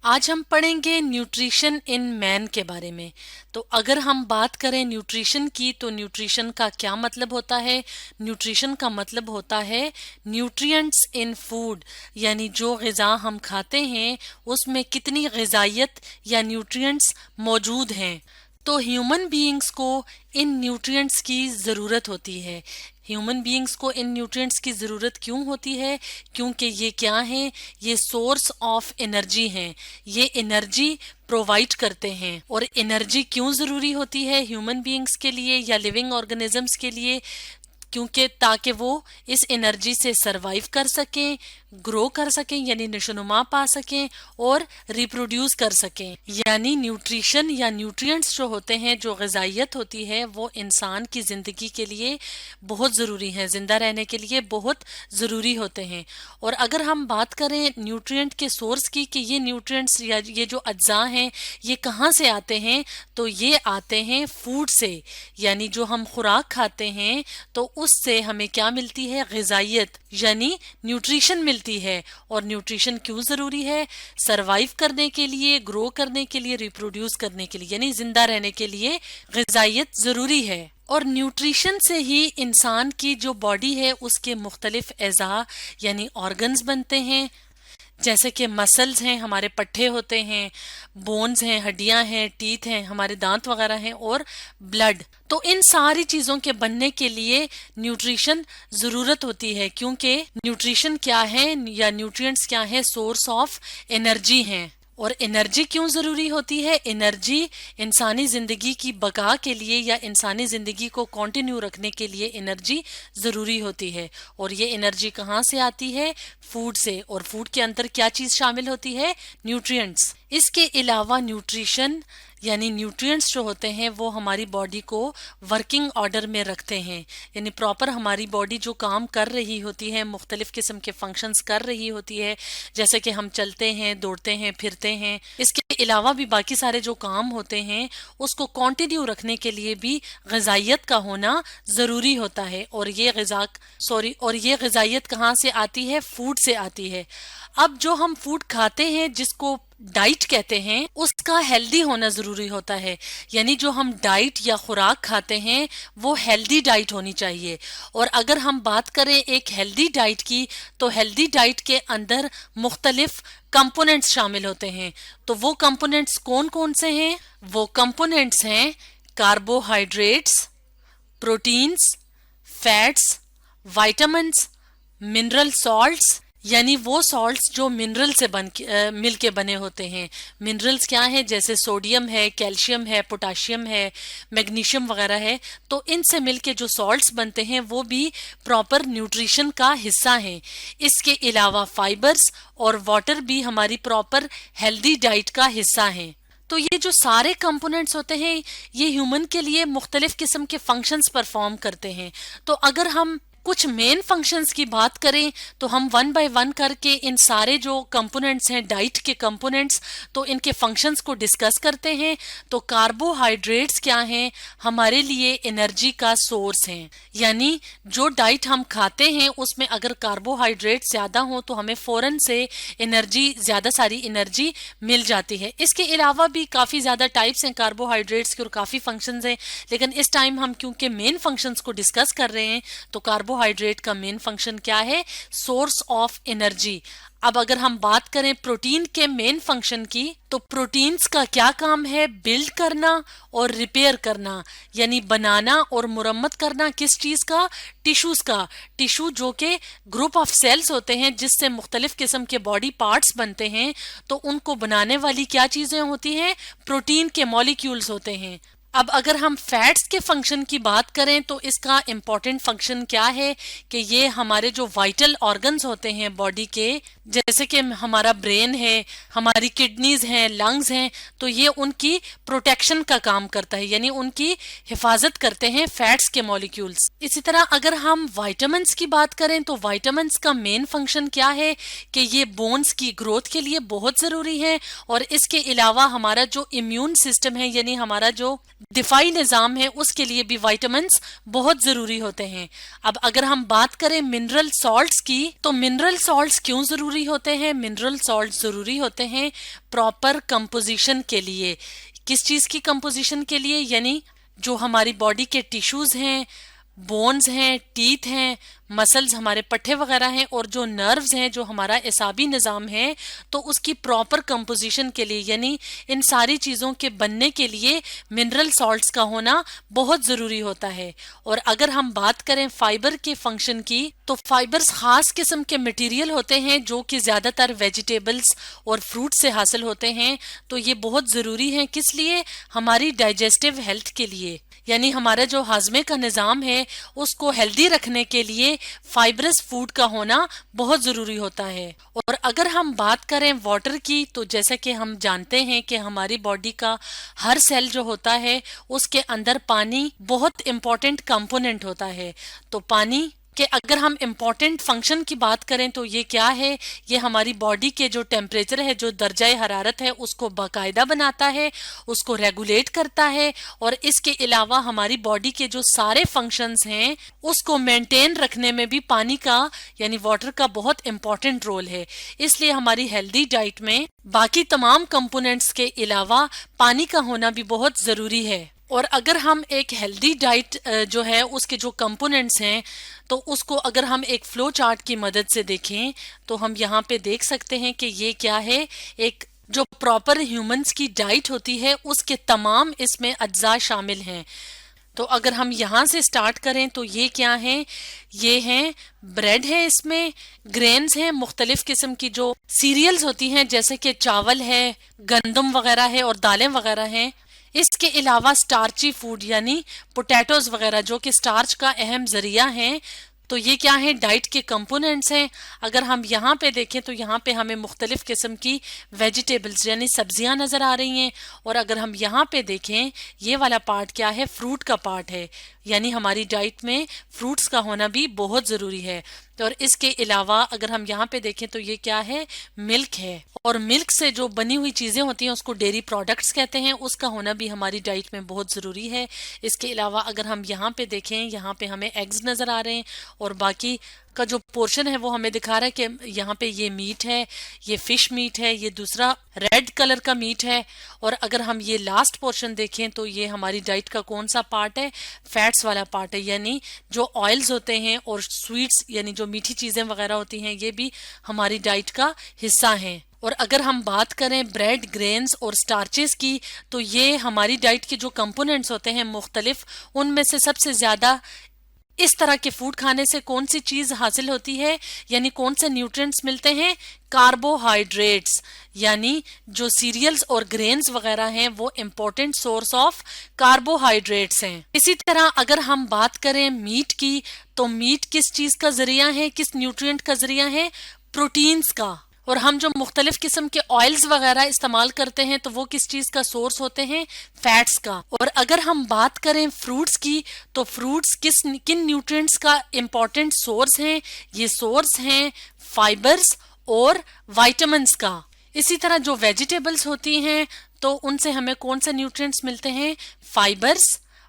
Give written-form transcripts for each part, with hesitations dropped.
आज हम पढ़ेंगे न्यूट्रिशन इन मैन के बारे में। तो अगर हम बात करें न्यूट्रिशन की, तो न्यूट्रिशन का क्या मतलब होता है? न्यूट्रिशन का मतलब होता है न्यूट्रिएंट्स इन फूड, यानी जो ग़िज़ा हम खाते हैं उसमें कितनी ग़िज़ाइयत या न्यूट्रिएंट्स मौजूद हैं। तो ह्यूमन बीइंग्स को इन न्यूट्रिएंट्स की ज़रूरत होती है। ह्यूमन बीइंग्स को इन न्यूट्रिएंट्स की ज़रूरत क्यों होती है? क्योंकि ये क्या हैं? ये सोर्स ऑफ एनर्जी हैं। ये एनर्जी प्रोवाइड करते हैं। और एनर्जी क्यों ज़रूरी होती है ह्यूमन बीइंग्स के लिए या लिविंग ऑर्गेनिजम्स के लिए? क्योंकि ताकि वो इस एनर्जी से सरवाइव कर सकें, ग्रो कर सकें यानी नशोनुमा पा सकें और रिप्रोड्यूस कर सकें। यानी न्यूट्रिशन या न्यूट्रिएंट्स जो होते हैं, जो ग़िज़ाइयत होती है, वो इंसान की ज़िंदगी के लिए बहुत ज़रूरी है, ज़िंदा रहने के लिए बहुत ज़रूरी होते हैं। और अगर हम बात करें न्यूट्रिएंट के सोर्स की कि ये न्यूट्रिएंट्स या ये जो अज्जा हैं ये कहाँ से आते हैं, तो ये आते हैं फूड से। यानी जो हम खुराक खाते हैं तो उससे हमें क्या मिलती है? ग़िज़ाइयत यानी न्यूट्रिशन मिलती है। और न्यूट्रिशन क्यों ज़रूरी है? सरवाइव करने के लिए, ग्रो करने के लिए, रिप्रोड्यूस करने के लिए, यानी जिंदा रहने के लिए ग़िज़ाइयत ज़रूरी है। और न्यूट्रिशन से ही इंसान की जो बॉडी है उसके मुख्तलिफ एज़ा यानी ऑर्गन्स बनते हैं। जैसे कि मसल्स हैं, हमारे पट्टे होते हैं, बोन्स हैं, हड्डियां हैं, टीथ हैं, हमारे दांत वगैरह हैं, और ब्लड। तो इन सारी चीज़ों के बनने के लिए न्यूट्रिशन ज़रूरत होती है, क्योंकि न्यूट्रिशन क्या है या न्यूट्रिएंट्स क्या है? सोर्स ऑफ एनर्जी हैं। और एनर्जी क्यों ज़रूरी होती है? एनर्जी इंसानी ज़िंदगी की बका के लिए या इंसानी ज़िंदगी को कंटिन्यू रखने के लिए एनर्जी ज़रूरी होती है। और ये एनर्जी कहाँ से आती है? फूड से। और फूड के अंदर क्या चीज़ शामिल होती है? न्यूट्रिएंट्स। इसके अलावा न्यूट्रिशन यानी न्यूट्रिएंट्स जो होते हैं वो हमारी बॉडी को वर्किंग ऑर्डर में रखते हैं, यानी प्रॉपर हमारी बॉडी जो काम कर रही होती है, मुख्तलिफ किस्म के फंक्शंस कर रही होती है, जैसे कि हम चलते हैं, दौड़ते हैं, फिरते हैं। इसके अलावा भी बाकी सारे जो काम होते हैं उसको कंटिन्यू रखने के लिए भी ग़िज़ाइयत का होना ज़रूरी होता है। और ये ग़िज़ाइयत कहाँ से आती है? फूड से आती है। अब जो हम फूड खाते हैं जिसको डाइट कहते हैं, उसका हेल्दी होना ज़रूरी होता है। यानी जो हम डाइट या खुराक खाते हैं वो हेल्दी डाइट होनी चाहिए। और अगर हम बात करें एक हेल्दी डाइट की, तो हेल्दी डाइट के अंदर मुख्तलिफ कंपोनेंट्स शामिल होते हैं। तो वो कंपोनेंट्स कौन कौन से हैं? वो कंपोनेंट्स हैं carbohydrates, proteins, fats, vitamins, mineral salts, यानी वो सॉल्ट्स जो मिनरल से मिल के बने होते हैं। मिनरल्स क्या हैं? जैसे सोडियम है, कैल्शियम है, पोटाशियम है, मैग्नीशियम वगैरह है। तो इनसे मिल के जो सॉल्ट्स बनते हैं वो भी प्रॉपर न्यूट्रिशन का हिस्सा हैं। इसके अलावा फाइबर्स और वाटर भी हमारी प्रॉपर हेल्दी डाइट का हिस्सा हैं। तो ये जो सारे कंपोनेंट्स होते हैं ये ह्यूमन के लिए मुख्तलिफ किस्म के फंक्शंस परफॉर्म करते हैं। तो अगर हम कुछ मेन फंक्शंस की बात करें तो हम वन बाय वन करके इन सारे जो कंपोनेंट्स हैं डाइट के कंपोनेंट्स, तो इनके फंक्शंस को डिस्कस करते हैं। तो कार्बोहाइड्रेट्स क्या हैं? हमारे लिए एनर्जी का सोर्स हैं। यानी जो डाइट हम खाते हैं उसमें अगर कार्बोहाइड्रेट ज़्यादा हो तो हमें फ़ौरन से एनर्जी, ज़्यादा सारी एनर्जी मिल जाती है। इसके अलावा भी काफ़ी ज़्यादा टाइप्स हैं कार्बोहाइड्रेट्स के और काफ़ी फंक्शंस हैं, लेकिन इस टाइम हम क्योंकि मेन फंक्शंस को डिस्कस कर रहे हैं तो कार्बोहाइड्रेट का मेन फंक्शन क्या है? Source of energy. अब अगर हम बात करें प्रोटीन के मेन फंक्शन की, तो प्रोटीन्स का क्या काम है? बिल्ड करना और रिपेयर करना, यानी बनाना और मुरम्मत करना। किस चीज़ का? टिश्यूज़ का। टिश्यू जो कि ग्रुप ऑफ सेल्स होते हैं जिससे मुख्तलिफ किस्म के बॉडी पार्ट्स बनते हैं, तो उनको बनाने वाली क्या चीज़ें होती हैं? प्रोटीन के मॉलिक्यूल्स होते हैं। अब अगर हम फैट्स के फंक्शन की बात करें तो इसका इम्पॉर्टेंट फंक्शन क्या है कि ये हमारे जो वाइटल ऑर्गन्स होते हैं बॉडी के, जैसे कि हमारा ब्रेन है, हमारी किडनीज हैं, लंग्स हैं, तो ये उनकी प्रोटेक्शन का काम करता है, यानी उनकी हिफाजत करते हैं फैट्स के मॉलिक्यूल्स। इसी तरह अगर हम विटामिन्स की बात करें तो विटामिन्स का मेन फंक्शन क्या है कि ये बोन्स की ग्रोथ के लिए बहुत ज़रूरी है। और इसके अलावा हमारा जो इम्यून सिस्टम है, यानी हमारा जो دفاعی نظام ہے اس کے لیے بھی وائٹامنس بہت ضروری ہوتے ہیں۔ اب اگر ہم بات کریں منرل سالٹس کی تو منرل سالٹس کیوں ضروری ہوتے ہیں؟ منرل سالٹس ضروری ہوتے ہیں پراپر کمپوزیشن کے لیے۔ کس چیز کی کمپوزیشن کے لیے؟ یعنی جو ہماری باڈی کے ٹیشوز ہیں، بونز ہیں، ٹیتھ ہیں، مسلز ہمارے پٹھے وغیرہ ہیں، اور جو نروز ہیں، جو ہمارا اعصابی نظام ہے، تو اس کی پراپر کمپوزیشن کے لیے یعنی ان ساری چیزوں کے بننے کے لیے منرل سالٹس کا ہونا بہت ضروری ہوتا ہے۔ اور اگر ہم بات کریں فائبر کے فنکشن کی تو فائبرز خاص قسم کے مٹیریل ہوتے ہیں جو کہ زیادہ تر ویجیٹیبلز اور فروٹ سے حاصل ہوتے ہیں، تو یہ بہت ضروری ہیں۔ کس لیے؟ ہماری ڈائجسٹیو ہیلتھ کے لیے، یعنی ہمارا جو ہاضمے کا نظام ہے اس کو ہیلدی رکھنے کے لیے فائبرس فوڈ کا ہونا بہت ضروری ہوتا ہے۔ اور اگر ہم بات کریں واٹر کی تو جیسا کہ ہم جانتے ہیں کہ ہماری باڈی کا ہر سیل جو ہوتا ہے اس کے اندر پانی بہت امپورٹنٹ کمپوننٹ ہوتا ہے۔ تو پانی کہ اگر ہم امپورٹنٹ فنکشن کی بات کریں تو یہ کیا ہے؟ یہ ہماری باڈی کے جو ٹیمپریچر ہے، جو درجہ حرارت ہے، اس کو باقاعدہ بناتا ہے، اس کو ریگولیٹ کرتا ہے، اور اس کے علاوہ ہماری باڈی کے جو سارے فنکشنز ہیں اس کو مینٹین رکھنے میں بھی پانی کا یعنی واٹر کا بہت امپورٹنٹ رول ہے۔ اس لیے ہماری ہیلدی ڈائٹ میں باقی تمام کمپوننٹس کے علاوہ پانی کا ہونا بھی بہت ضروری ہے۔ اور اگر ہم ایک ہیلدی ڈائٹ جو ہے اس کے جو کمپوننٹس ہیں تو اس کو اگر ہم ایک فلو چارٹ کی مدد سے دیکھیں تو ہم یہاں پہ دیکھ سکتے ہیں کہ یہ کیا ہے۔ ایک جو پراپر ہیومنز کی ڈائٹ ہوتی ہے اس کے تمام اس میں اجزاء شامل ہیں۔ تو اگر ہم یہاں سے سٹارٹ کریں تو یہ کیا ہیں؟ یہ ہیں بریڈ ہے، اس میں گرینز ہیں، مختلف قسم کی جو سیریلز ہوتی ہیں جیسے کہ چاول ہے، گندم وغیرہ ہے اور دالیں وغیرہ ہیں۔ اس کے علاوہ سٹارچی فوڈ یعنی پوٹیٹوز وغیرہ جو کہ سٹارچ کا اہم ذریعہ ہیں۔ تو یہ کیا ہیں؟ ڈائٹ کے کمپوننٹس ہیں۔ اگر ہم یہاں پہ دیکھیں تو یہاں پہ ہمیں مختلف قسم کی ویجیٹیبلز یعنی سبزیاں نظر آ رہی ہیں، اور اگر ہم یہاں پہ دیکھیں یہ والا پارٹ کیا ہے؟ فروٹ کا پارٹ ہے، یعنی ہماری ڈائٹ میں فروٹس کا ہونا بھی بہت ضروری ہے۔ اور اس کے علاوہ اگر ہم یہاں پہ دیکھیں تو یہ کیا ہے؟ ملک ہے، اور ملک سے جو بنی ہوئی چیزیں ہوتی ہیں اس کو ڈیری پروڈکٹس کہتے ہیں، اس کا ہونا بھی ہماری ڈائٹ میں بہت ضروری ہے۔ اس کے علاوہ اگر ہم یہاں پہ دیکھیں، یہاں پہ ہمیں ایگز نظر آ رہے ہیں، اور باقی کا جو پورشن ہے وہ ہمیں دکھا رہا ہے کہ یہاں پہ یہ میٹ ہے، یہ فش میٹ ہے، یہ دوسرا ریڈ کلر کا میٹ ہے۔ اور اگر ہم یہ لاسٹ پورشن دیکھیں تو یہ ہماری ڈائٹ کا کون سا پارٹ ہے؟ فیٹس والا پارٹ ہے، یعنی جو آئلز ہوتے ہیں اور سویٹس یعنی جو میٹھی چیزیں وغیرہ ہوتی ہیں یہ بھی ہماری ڈائٹ کا حصہ ہیں۔ اور اگر ہم بات کریں بریڈ، گرینز اور سٹارچز کی تو یہ ہماری ڈائٹ کے جو کمپوننٹس ہوتے ہیں مختلف، ان میں سے سب سے زیادہ اس طرح کے فوڈ کھانے سے کون سی چیز حاصل ہوتی ہے، یعنی کون سے نیوٹرینٹس ملتے ہیں؟ کاربوہائیڈریٹس، یعنی جو سیریلز اور گرینز وغیرہ ہیں وہ امپورٹنٹ سورس آف کاربوہائیڈریٹس ہیں۔ اسی طرح اگر ہم بات کریں میٹ کی تو میٹ کس چیز کا ذریعہ ہے؟ کس نیوٹرینٹ کا ذریعہ ہے؟ پروٹینز کا۔ اور ہم جو مختلف قسم کے آئلز وغیرہ استعمال کرتے ہیں تو وہ کس چیز کا سورس ہوتے ہیں؟ فیٹس کا۔ اور اگر ہم بات کریں فروٹس کی تو فروٹس کن نیوٹرینٹس کا امپورٹنٹ سورس ہیں؟ یہ سورس ہیں فائبرز اور وائٹامنس کا۔ اسی طرح جو ویجیٹیبلز ہوتی ہیں تو ان سے ہمیں کون سے نیوٹرینٹس ملتے ہیں؟ فائبرز،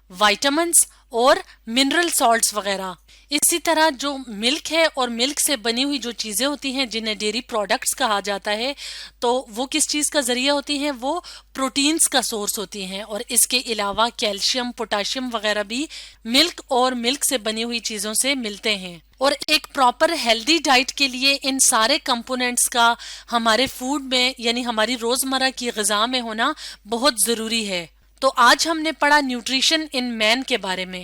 وائٹامنس اور منرل سالٹس وغیرہ۔ اسی طرح جو ملک ہے اور ملک سے بنی ہوئی جو چیزیں ہوتی ہیں جنہیں ڈیری پروڈکٹس کہا جاتا ہے تو وہ کس چیز کا ذریعہ ہوتی ہیں؟ وہ پروٹینز کا سورس ہوتی ہیں۔ اور اس کے علاوہ کیلشیم، پوٹاشیم وغیرہ بھی ملک اور ملک سے بنی ہوئی چیزوں سے ملتے ہیں۔ اور ایک پراپر ہیلدی ڈائٹ کے لیے ان سارے کمپوننٹس کا ہمارے فوڈ میں یعنی ہماری روزمرہ کی غذا میں ہونا بہت ضروری ہے۔ تو آج ہم نے پڑھا نیوٹریشن ان مین کے بارے میں۔